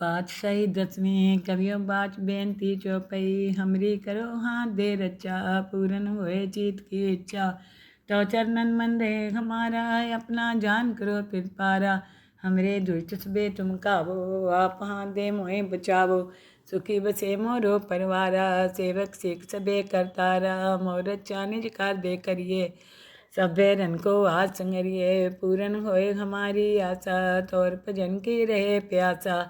पातशाही दसवीं कवियों बाच बेनती चौपई हमरी करो हाथ दे रचा पूरन हुए चीत की इच्छा तो चरणन मन रहे हमारा अपना जान करो फिर पारा हमरे दुष्ट सबे तुम कावो आप हाथ दे मोहे बचावो सुखी बसे मोरो परवारा सेवक सिख सबे करतारा मोर रचा निज कार दे करिए सभे रन को आज संगरिए पूरन होए हमारी आशा तौर भजन की रहे प्यासा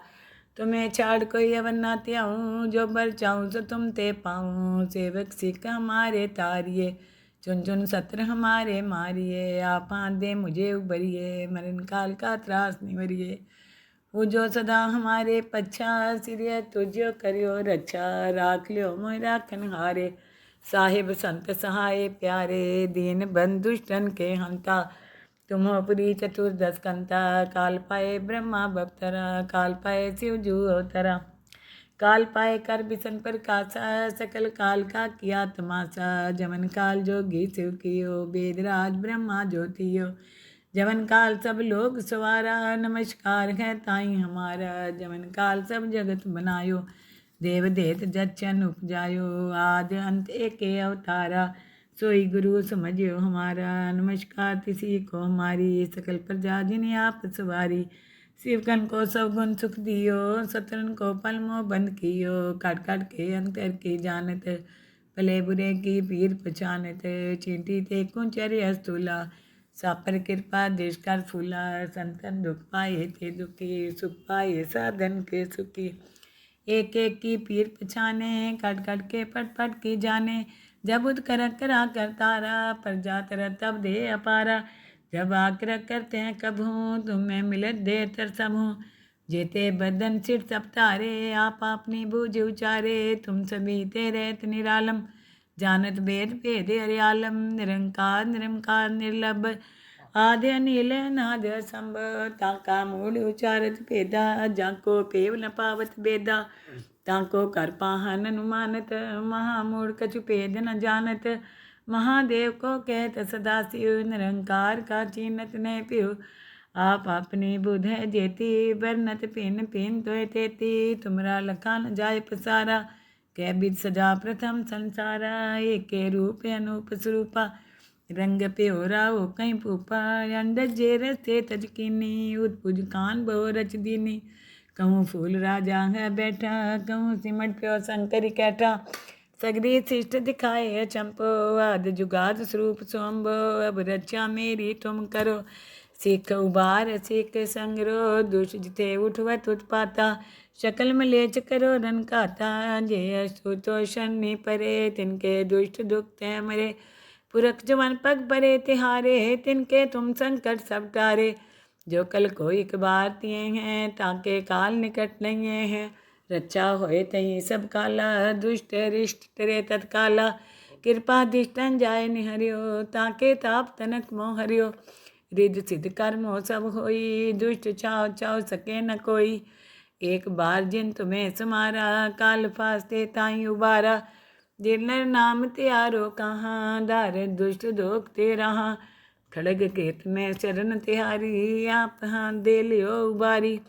तुम्हें छाड़ कोई अवन ना त्याऊँ जो बर चाहूँ सो तुम ते पाऊँ सेवक सिख हमारे तारिये चुन चुन सत्र हमारे मारिए आप हाथ दे मुझे उबरिए मरण काल का त्रास निवरिए वो जो सदा हमारे पच्छा सिरिय तुझो करियो रक्षा राख लियो मोह राखन हारे साहिब संत सहाय प्यारे दीन बंधुष्टन के हंता तुम पुरी चतुर्दश कंता काल पाए ब्रह्मा बप्तरा काल पाए शिव जू अवतरा काल पाए कर बिसन प्रकाशा सकल काल का किया तमाशा जमन काल जोगी शिव कियो वेदराज ब्रह्मा ज्योतियो जमन काल सब लोग सवारा नमस्कार है ताई हमारा जमन काल सब जगत बनायो देव देत जचन उपजायो आद अंत एके अवतारा सोई गुरु समझियो हमारा नमस्कार किसी को हमारी सकल प्रजा जिन्हें आप सवारी शिवकन को सब गुण सुख दियो सतरन को पलमो बंद कियो काट काट के अंतर की जानत भले बुरे की पीर पहचानत चींटी ते कुंचर्य स्तूला सापर कृपा देश कर फूला संतन दुख पाए थे दुखी सुख पाए साधन के सुखी एक एक की पीर पछाने काट काट के पट पट की जाने जब उद कर करा कर तारा प्रजा तर तब दे अपारा जब आग्रह करते हैं कब हूँ तुम्हें मिलत दे तर सब हूँ जेते बदन सिर सब तारे आप अपनी बूझ उचारे तुम सभी तेरे निरालम जानत वेद भेद हरियालम निरंकार निरंकार निर्लभ आद्य अनिल नाद संभ ताका मूल उचारत भेदा जाको पेव न पावत बेदा ताको कर पाहन अनुमानत महामूढ़ कछु भेद न जानत महादेव को कहत सदा शिव निरंकार का चीनत ने पियो आप अपनी बुध है जेती बरनत पिन पिन तो तेती तुमरा लखा न जाय पसारा कै बिद सजा प्रथम संसारा एक रूप अनूप स्वरूपा रंग प्योरा ओ कहीं पूपा अंडज जे रस्ते तजकीनी उतपुज कान बहु रच दीनी कहूँ फूल राजा है बैठा कहूँ सिमट प्यो शंकर कैठा सगरी शिष्ट दिखाए चंपो आद जुगाद स्वरूप सोम्बो अब रक्षा मेरी तुम करो सिख उबार सिख संगरो दुष्ट जिते उठवत उत्पाता शकल मलेच करो रन खाता जे अस्तुतो शनि परे तिनके दुष्ट दुख तय मरे पुरख जवन पग परे तिहारे तिनके तुम संकट सब टारे जो कल को एक बार तिए हैं ताके काल निकट नहीं हैं रक्षा होए तही सब काला दुष्ट रिष्ट तेरे तत्काला कृपा दिष्टन जाय निहरियो ताके ताप तनक मोह हरियो रिद सिद्ध कर्मो सब होई दुष्ट चाव चाव सके न कोई एक बार जिन तुम्हें समारा काल फास्ते ताई उबारा जिनर नाम त्यारो कहाँ दार दुष्ट दोख ते रहा खड़ग केत में शरण तिहारी आप हाथ दे लियो उबारी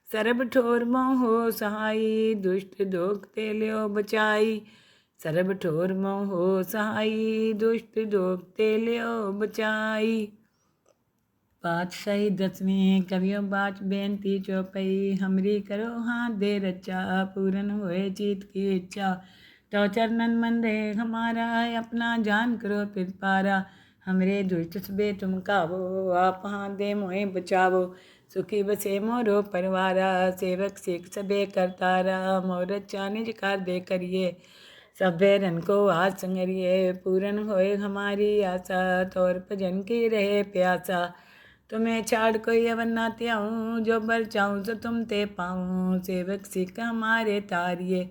सरब ठोर मोहो सहाई दुष्ट दोख ते लियो बचाई सरब ठोर मोहो सहाई दुष्ट दोख ते लियो बचाई। पातशाही दसवीं कवियों बाच बेनती चौपई हमरी करो हाथ दे रचा पूरन हुए चीत की इच्छा तो चरणन मन रहे हमारा अपना जान करो फिर पारा हमरे दुष्ट सबे तुम कावो आप हाथ दे मोहे बचावो सुखी बसे मोरो परवारा सेवक सिख सबे करतारा मोर रचा निज कार दे करिए सभे रन को आज संगरिए पूरन होए हमारी आशा तौर भजन की रहे प्यासा तुम्हें छाड़ कोई अवन ना त्याऊँ जो बर चाहूँ सो तुम ते पाऊँ सेवक सिख हमारे तारिये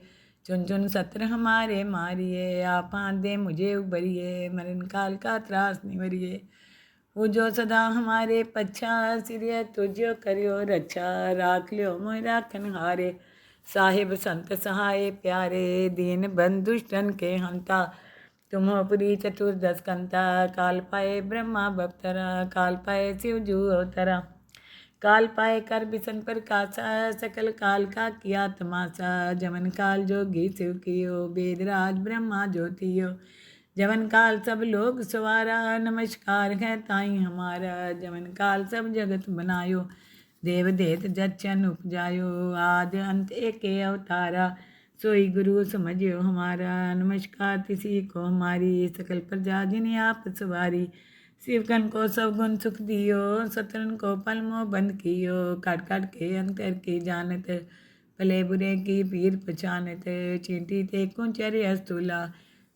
चुन चुन सत्र हमारे मारिए आप हाथ दे मुझे उबरिए मरण काल का त्रास निवरिए वो जो सदा हमारे पच्छा सिरिय तुझो करियो रक्षा राख लियो मोह राखन हारे साहिब संत सहाय प्यारे दीन बंधुष्टन के हंता तुम पुरी चतुर्दश कंता काल पाए ब्रह्मा बप्तरा काल पाए शिव जू अवतरा काल पाए कर बिसन प्रकाशा, सकल काल का किया तमाशा। जमन काल जोगी शिव कियो, वेदराज ब्रह्मा ज्योतियो। जमन काल सब लोग सवारा, नमस्कार है ताई हमारा। जमन काल सब जगत बनायो, देव देत जचन उपजायो। आद अंत एके अवतारा, सोई गुरु समझियो हमारा। नमस्कार तिसी को हमारी, सकल प्रजा जिन्हें आप सवारी। शिवकन को सब गुण सुख दियो, सतरन को पल मोह बंद कियो। काट काट के अंतर की जानत, भले बुरे की पीर पहचानत। चींटी ते कुंचर्य स्थूला,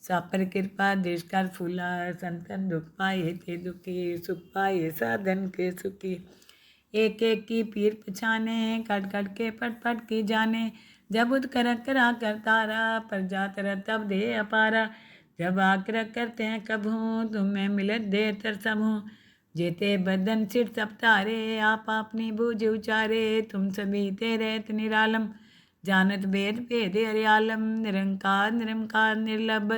सापर कृपा देश कर फूला। संतन दुख पाए थे दुखी, सुख पाए साधन के सुखी। एक एक की पीर पछाने, काट काट के पट पट की जाने। जब उद कर करा कर तारा, प्रजा तर तब दे अपारा। जब आकर करते हैं कब हूँ, तुम्हें मिलत दे तर सब हूँ। जेते बदन सिर सब तारे, आप अपनी बूझ उचारे। तुम सभी तेरे निरालम, जानत भेद भेद हरियालम। निरंकार निरंकार निर्लभ,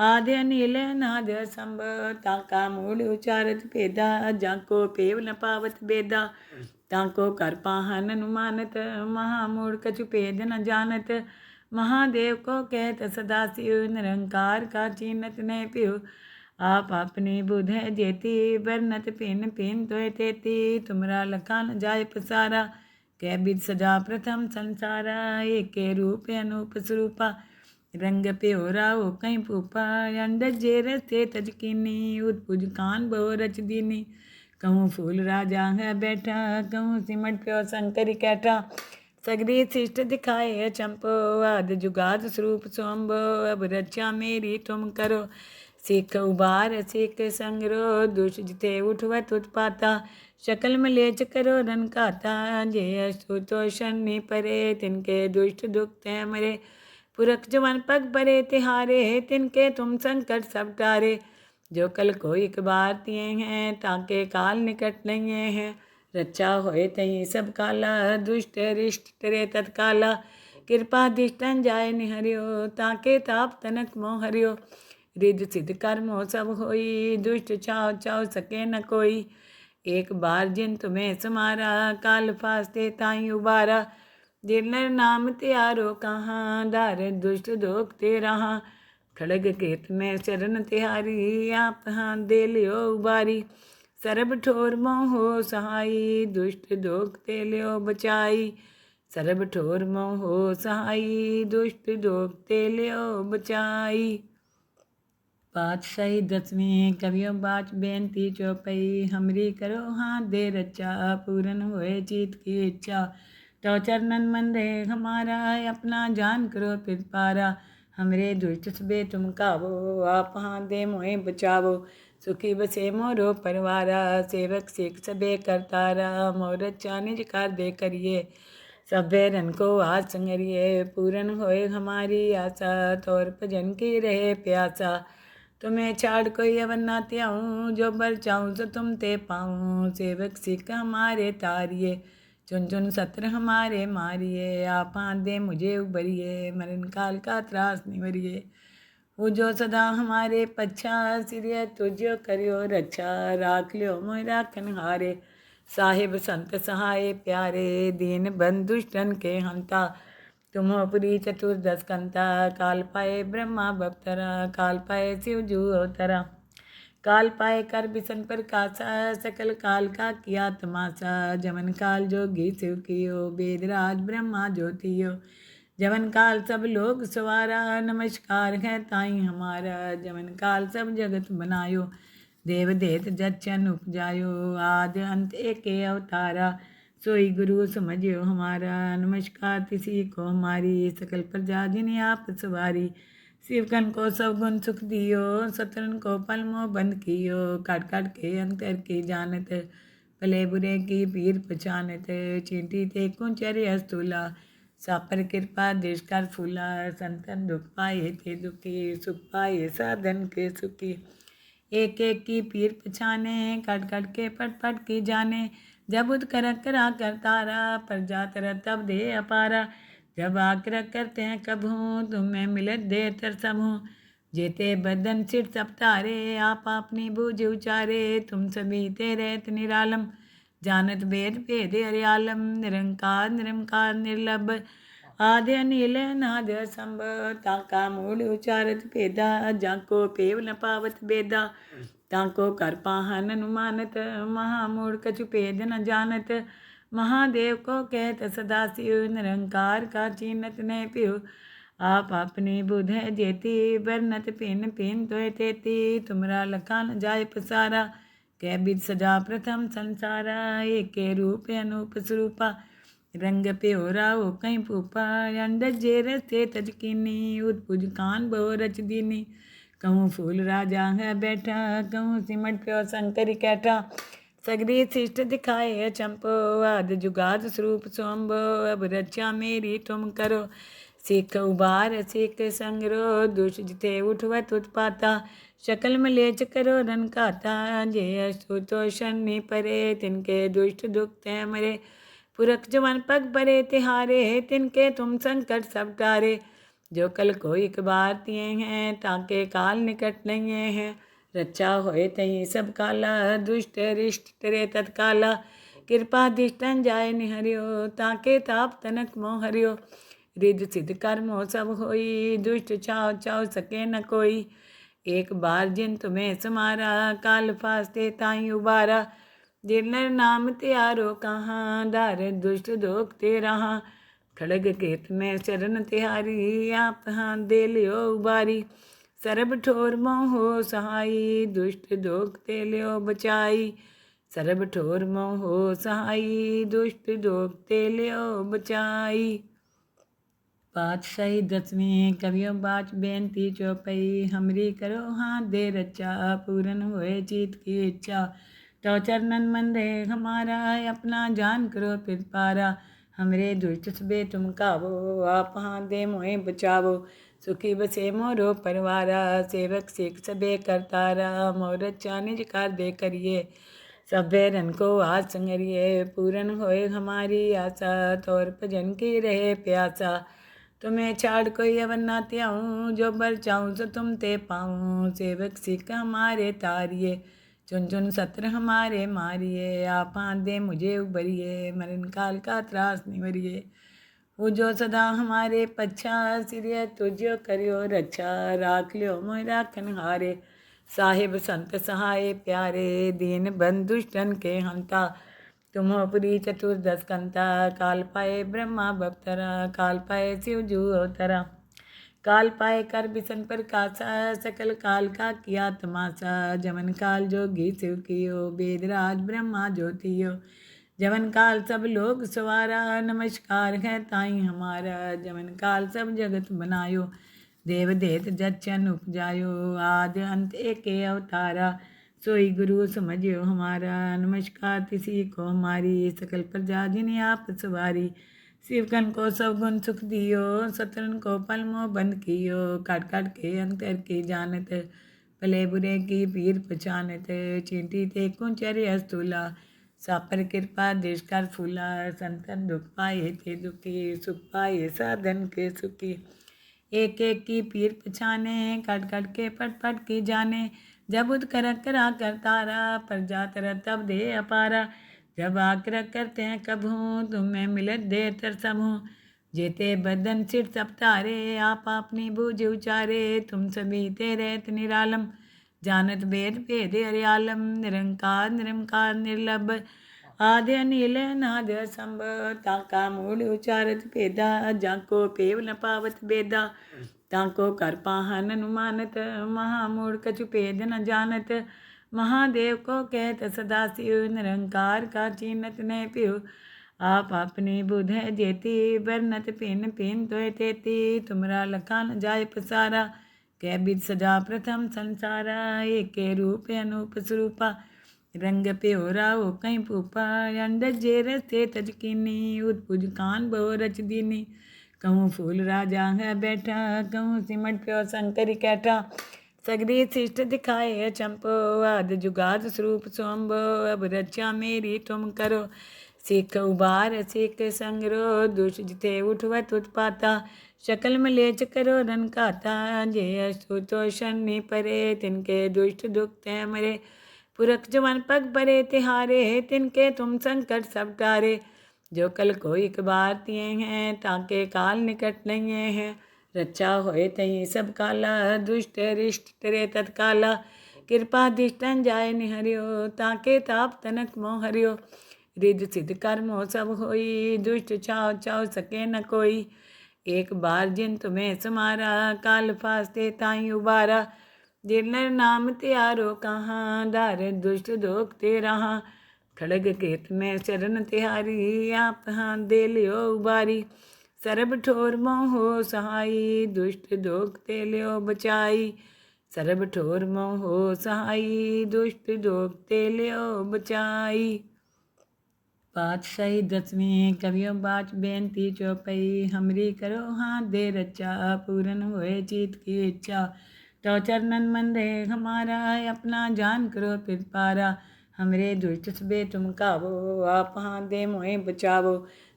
आद्य अनिल नाद संभ। ताका मूल उचारत भेदा, जाको पेव न पावत बेदा। ताको कर पाहन अनुमानत, महामूढ़ कछु भेद न जानत। महादेव को कहत सदा शिव, निरंकार का चीनत नहीं पियो। आप अपनी बुध है जेती, बरनत पिन पिन तोय तेती। तुमरा लखा न जाय पसारा, कै बिद सजा प्रथम संसारा। एक रूप अनूप स्वरूपा, रंग प्योरा हो कहीं फूफा। अंडज जे रस्ते तजकीनी, उतपुज कान बहु रच दीनी। कहूँ फूल राजा है बैठा, कहूँ सिमट प्यो शंकर कैठा। सगरी शिष्ट दिखाए चंपो, आद जुगाद स्वरूप सोम्बो। अब रक्षा मेरी तुम करो, सिख उबार सिख संगरो। दुष्ट जिते उठवत उत्पाता, शकल मलेच करो रन खाता। जे अस्तुतोषण परे, तिनके दुष्ट दुख तय मरे। पुरख जवन पग परे तिहारे, तिनके तुम संकट सब टारे। जो कल को एक बार तिए हैं, ताके काल निकट नहीं हैं। रक्षा होए तही सब काला, दुष्ट रिष्ट तरे तत्काला। कृपा दिष्टन जाय निहरियो, ताके ताप तनक मोह हरियो। रिद्ध सिद्ध कर्मो सब होई, दुष्ट चाव चाव सके न कोई। एक बार जिन तुम्हें समारा, काल फास्ते ताई उबारा। जिनर नाम त्यारो कहाँ, दार दुष्ट दोख ते रहा। खड़ग केत में शरण तिहारी, आप हाथ दे लियो उबारी। सरब ठोर मोहो सहाई, दुष्ट दोख ते लियो बचाई। सरब ठोर मोहो सहाई, दुष्ट दोख ते लियो बचाई। पातशाही दसवीं कवियों बाच बेनती चौपई। हमरी करो हाथ दे रचा, पूरन होए चीत की इच्छा। तो चरणन मंदे हमारा, अपना जान करो फिर पारा। हमरे दुष्ट सबे तुम कावो, आप हाथ दे मोहे बचावो। सुखी बसे मोरो परवारा, सेवक सिख सबे करतारा। मोर अच्छा निज कर दे करिए, सभे रन को आज संगरिए। पूरन होए हमारी आशा, तोर भजन की रहे प्यासा। तुम्हें छाड़ कोई अवन ना त्याऊँ, जो बर चाहूँ सो तुम ते पाऊँ। सेवक सिख हमारे तारिये, चुन चुन सत्र हमारे मारिए। आप हाथ दे मुझे उबरिए, मरण काल का त्रास निवरिए। वो जो सदा हमारे पच्छा, सिरिय तुझो करियो रक्षा। राख लियो मोह राखन हारे, साहिब संत सहाय प्यारे। दीन बंधुष्टन के हंता, तुम हो पुरी चतुर्दश कंता। काल पाए ब्रह्मा बप्तरा, काल पाए शिव जू अवतरा। काल पाए कर बिसन प्रकाशा, सकल काल का किया तमाशा। जमन काल जोगी शिव कियो, वेदराज ब्रह्मा ज्योतियो। जमन काल सब लोग सवारा, नमस्कार है ताई हमारा। जमन काल सब जगत बनायो, देव देत जचन उपजायो। आद अंत एके अवतारा, सोई गुरु समझियो हमारा। नमस्कार तिसी को हमारी, सकल प्रजा जिन्हें आप सवारी। शिवकन को सब गुण सुख दियो, सतरन को पल मोह बंद कियो। काट काट के अंतर की जानत, भले बुरे की पीर पहचानत। चींटी ते कुंचर्य स्थूला, सापर कृपा देश कर फूला। संतन दुख पाए थे दुखी, सुख पाए साधन के सुखी। एक एक की पीर पछाने, काट काट के पट पट की जाने। जब उद कर करा कर तारा, प्रजा तर तब दे अपारा। जब आकर करते हैं कब हूँ, तुम्हें मिलत दे तर सब हूँ। जेते बदन सिर सब तारे, आप अपनी बूझ उचारे। तुम सभी तेरे निरालम, जानत वेद भेद हरियालम निरंकार निरंकार निर्लभ आद्य अनिल नाद संभ ताका मूल उचारत भेदा जाको पेव न पावत बेदा ताको कर पाहन अनुमानत महामूढ़ कछु भेद न जानत महादेव को कहत सदा शिव निरंकार का चीनत न पियो आप अपनी बुध जेती बरनत पिन पिन तोय तेती तुमरा लखा न जाय पसारा कै बिद सजा प्रथम संसारा एक रूप अनूप स्वरूपा रंग प्योरा हो कहीं फूफा अंडज जे रस्ते तजकीनी उदपुज कान बहु रच दीनी कहूँ फूल राजा है बैठा कहूँ सिमट प्यो शंकर कैठा सगरी शिष्ट दिखाए चंपो आद जुगाद स्वरूप सोम्बो अब रक्षा मेरी तुम करो सिख उबार सिख संगरो दुष जिते उठवत उत्पाता शकल मलेच करो रन खाता जे अस्तुतो शनि परे तिनके दुष्ट दुख तय मरे पुरख जवन पग परे तिहारे तिनके तुम संकट सब टारे जो कल को एक बार तिए हैं ताके काल निकट नहीं हैं रक्षा होए तही सब काला दुष्ट रिष्ट तेरे तत्काला कृपा दिष्टन जाय निहरियो ताके ताप तनक मोह हरियो रिद सिद्ध कर्मो सब होई दुष्ट चाव चाव सके न कोई एक बार जिन तुम्हें समारा काल फास्ते ताई उबारा जिनर नाम त्यारो कहाँ दार दुष्ट दोख ते रहा खड़ग केत में शरण तिहारी आप हाँ दे लियो उबारी सरब ठोर मोहो सहाई दुष्ट दोख ते लियो बचाई सरब ठोर मोहो सहाई दुष्ट दोख ते लियो बचाई। पातशाही दसवीं कवियों बाच बेनती चौपई हमरी करो हाथ दे रचा पूरन होए चीत की इच्छा तो चरणन मंदे हमारा अपना जान करो फिर पारा हमरे दुष्ट सबे तुम कावो आप हाथ दे मोहे बचावो सुखी बसे मोरो परवारा सेवक सिख सबे करतारा मोर रचा निज कर दे करिए सभे रन को आज संगरिए पूरन होए हमारी आशा तौर भजन की रहे प्यासा तुम्हें छाड़ कोई अवन ना त्याऊँ जो बर चाहूँ सो तुम ते पाऊँ सेवक सिख हमारे तारिये चुन चुन सत्र हमारे मारिए आप हाथ दे मुझे उबरिए मरण काल का त्रास निवरिए वो जो सदा हमारे पच्छा सिरिय तुझो करियो रक्षा राख लियो मोह राखन हारे साहिब संत सहाय प्यारे दीन बंधुष्टन के हंता तुम पुरी चतुर्दश कंता काल पाए ब्रह्मा बप्तरा काल पाए शिव जू अवतरा काल पाए कर बिसन प्रकाशा सकल काल का किया तमाशा जमन काल जोगी शिव कियो वेदराज ब्रह्मा ज्योतियो जमन काल सब लोग सवारा नमस्कार है ताई हमारा जमन काल सब जगत बनायो देव देत जचन उपजायो आद अंत एक अवतारा सोई गुरु समझियो हमारा नमस्कार किसी को हमारी सकल प्रजा जिन्हें आप सवारी शिवकन को सब गुण सुख दियो सतरन को पलमो बंद कियो काट काट के अंतर की जानत भले बुरे की पीर पहचानत चींटी ते कुंचर अस्तुला सापर कृपा देश कर फूला संतन दुख पाए थे दुखी सुख पाए साधन के सुखी एक एक की पीर पछाने काट काट के पट पट की जाने जब उद कर करा कर तारा प्रजा तर तब दे अपारा जब आकर करते हैं कब हूँ तुम्हें मिलत दे तर सब हूँ जेते बदन सिर सब तारे आप अपनी बूझ उचारे तुम सभी तेरे निरालम जानत वेद भेद हरियालम निरंकार निरंकार निर्लभ आद्य अनिल नाद संभ ताका मूल उचारत भेदा जाको पेव न पावत बेदा ताको कर पाहन अनुमानत महामूढ़ कछु भेद न जानत महादेव को कहत सदा शिव निरंकार का चीनत न पियो आप अपनी बुध जेती बरनत पिन पिन तोय तेती तुमरा लखा न जाय पसारा कै बिद सजा प्रथम संसारा एक रूप अनूप स्वरूपा रंग प्योरा हो कहीं फूफा अंडज जे रस्ते तजकीनी उदपुज कान बहु रच दीनी कहूँ फूल राजा है बैठा कहूँ सिमट प्यो शंकर कैठा सगरी शिष्ट दिखाए चंपो आद जुगाद स्वरूप सोम्बो अब रक्षा मेरी तुम करो सिख उबार सिख संगरो दुष जिते उठवत उत्पाता शकल मलेच करो रन खाता जे अस्तुतो शनि परे तिनके दुष्ट दुख तय मरे पुरख जवन पग परे तिहारे, तिनके तुम संकट सब टारे। जो कल को एक बार तिए हैं, ताके काल निकट नहीं हैं। रक्षा होए तही सब काला, दुष्ट रिष्ट तेरे तत्काला। कृपा दिष्टन जाय निहरियो, ताके ताप तनक मोह हरियो। रिद्ध सिद्ध कर्मो सब होई, दुष्ट छाव छाव सके न कोई। एक बार जिन तुम्हें समारा, काल फास्ते ताई उबारा। जिनर नाम त्यारो कहाँ, दार दुष्ट दोख ते रहा। खड़ग केत में शरण तिहारी, आप हाथ दे लियो उबारी। सरब ठोर मोहो सहाई, दुष्ट दोख ते लियो बचाई। सरब ठोर मोहो सहाई, दुष्ट दोख ते लियो बचाई। पातशाही दसवीं कवियों बाच बेनती चौपई, हमरी करो हाथ दे रचा, पूरन होए चीत की इच्छा। तो चरणन मंदे हमारा, अपना जान करो फिर पारा। हमरे दुष्ट सबे तुम कावो, आप हाथ दे मोहे बचावो।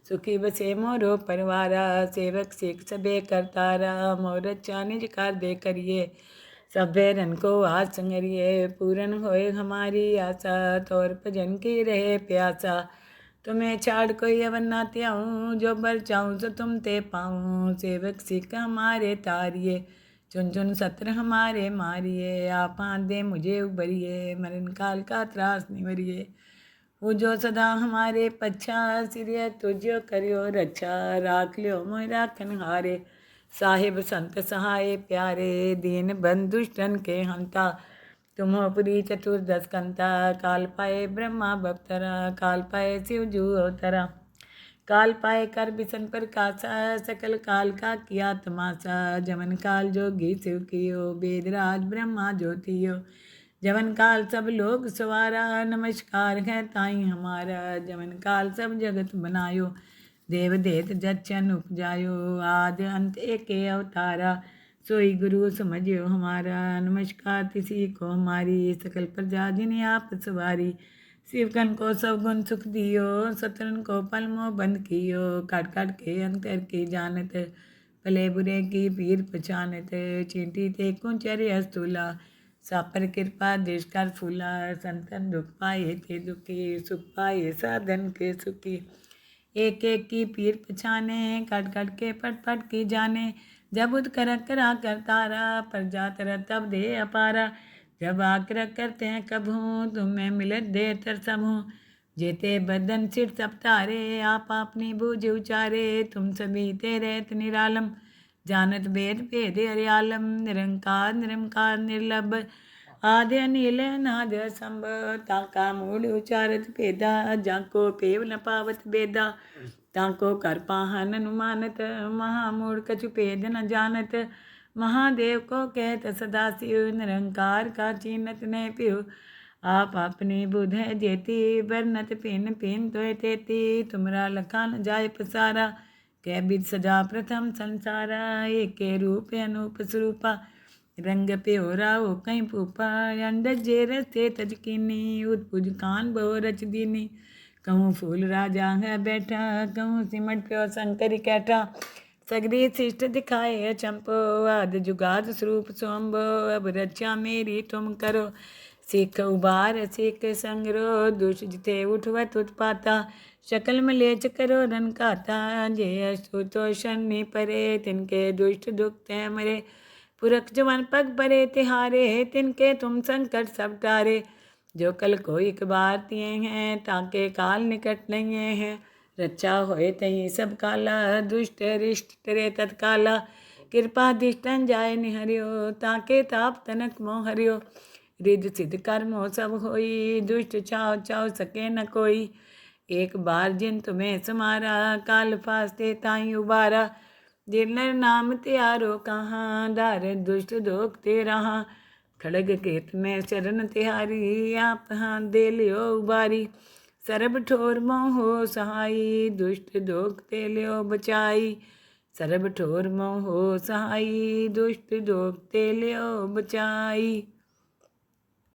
सुखी बसे मोरो परवारा, सेवक सिख सबे करतारा। मोर अच्छा निज कर दे करिए, सभे रन को आज संगरिए। पूरन होए हमारी आशा, तोर भजन की रहे प्यासा। तुम्हें छाड़ कोई अवन ना त्याऊँ, जो बर चाहूँ सो तुम ते पाऊँ। सेवक सिख हमारे तारिये, चुन चुन सत्र हमारे मारिए। आप हाथ दे मुझे उबरिए, मरण काल का त्रास निवरिए। वो जो सदा हमारे पच्छा, सिरिय तुझो करियो रक्षा। राख लियो मोह राखन हारे, साहिब संत सहाय प्यारे। दीन बंधु दुष्टन के हंता, तुम हो पुरी चतुर्दश कंता। काल पाए ब्रह्मा बप्तरा, काल पाए शिव जू अवतरा। काल पाए कर बिसन प्रकाशा, सकल काल का किया तमाशा। जमन काल जोगी शिव कियो, वेदराज ब्रह्मा ज्योतियो। जमन काल सब लोग सवारा, नमस्कार है ताई हमारा। जमन काल सब जगत बनायो, देव देत जच्चन उपजायो। आद अंत एके अवतारा, सोई गुरु समझियो हमारा। नमस्कार तिसी को हमारी, सकल प्रजा जिन्हें आप सवारी। शिवकन को सब गुण सुख दियो, सतरन को पलमो बंद कियो। काट काट के अंतर की जानत, भले बुरे की पीर पहचानत। चींटी ते कुंचर्य अस्तुला, सापर कृपा देश कर फूला। संतन दुख पाए थे दुखी, सुख पाए साधन के सुखी। एक एक की पीर पछाने, काट काट के पट पट की जाने। जब उद कर करा कर तारा, प्रजा तर तब दे अपारा। जब आग्रह करते हैं कभूँ, तुम्हें मिलत दे तर सबूँ। जेते बदन सिर सब तारे, आप अपनी बूझ उचारे। तुम सभी तेरे निरालम, जानत वेद भेद हरियालम। निरंकार निरंकार निर्लभ, आद्य अनिल अनाद असंभ। ताका मूल उचारत भेदा, जाको पेव न पावत बेदा। ताको कर पाहन अनुमानत, महामूढ़ कछु भेद न जानत। महादेव को कहत सदा शिव, निरंकार का चीनत ने पियो। आप अपनी बुध है जेती, बरनत पिन पिन तोय तेती। तुमरा लखा न जाय पसारा, कै बिद सजा प्रथम संसारा। एक रूप अनूप स्वरूपा, रंग प्योरा हो कहीं पूपा। अंडज जे रस्ते तजकीनी, उतपुज कान बहु रच दीनी। कहूँ फूल राजा है बैठा, कहूँ सिमट प्यो शंकर कैठा। सगरी शिष्ट दिखाए चंपो, आद जुगाद स्वरूप सोम्बो। अब रक्षा मेरी तुम करो, सिख उबार सिख संगरो। दुष्ट जिते उठवत उत्पाता, शकल मलेच करो रन खाता। जे अस्तु तो शनि परे, तिनके दुष्ट दुख ते मरे। पुरख जवन पग परे तिहारे, तिनके तुम संकट सब टारे। जो कल को एक बार तिए हैं, ताके काल निकट नहीं हैं। रक्षा होए तही सब काला, दुष्ट रिष्ट तेरे तत्काला। कृपा दिष्टन जाय निहरियो, ताके ताप तनक मोह हरियो। रिद्ध सिद्ध कर्मो सब होई, दुष्ट छाव छाव सके न कोई। एक बार जिन तुम्हें समारा, काल फास्ते ताई उबारा। जिनर नाम त्यारो कहाँ, दार दुष्ट दोख ते रहा। खड़ग केत में शरण तिहारी, आप हाथ दे लियो उबारी। सरब ठोर मोहो सहाई, दुष्ट दोख ते लियो बचाई। सरब ठोर मोहो सहाई, दुष्ट दोख ते लियो बचाई।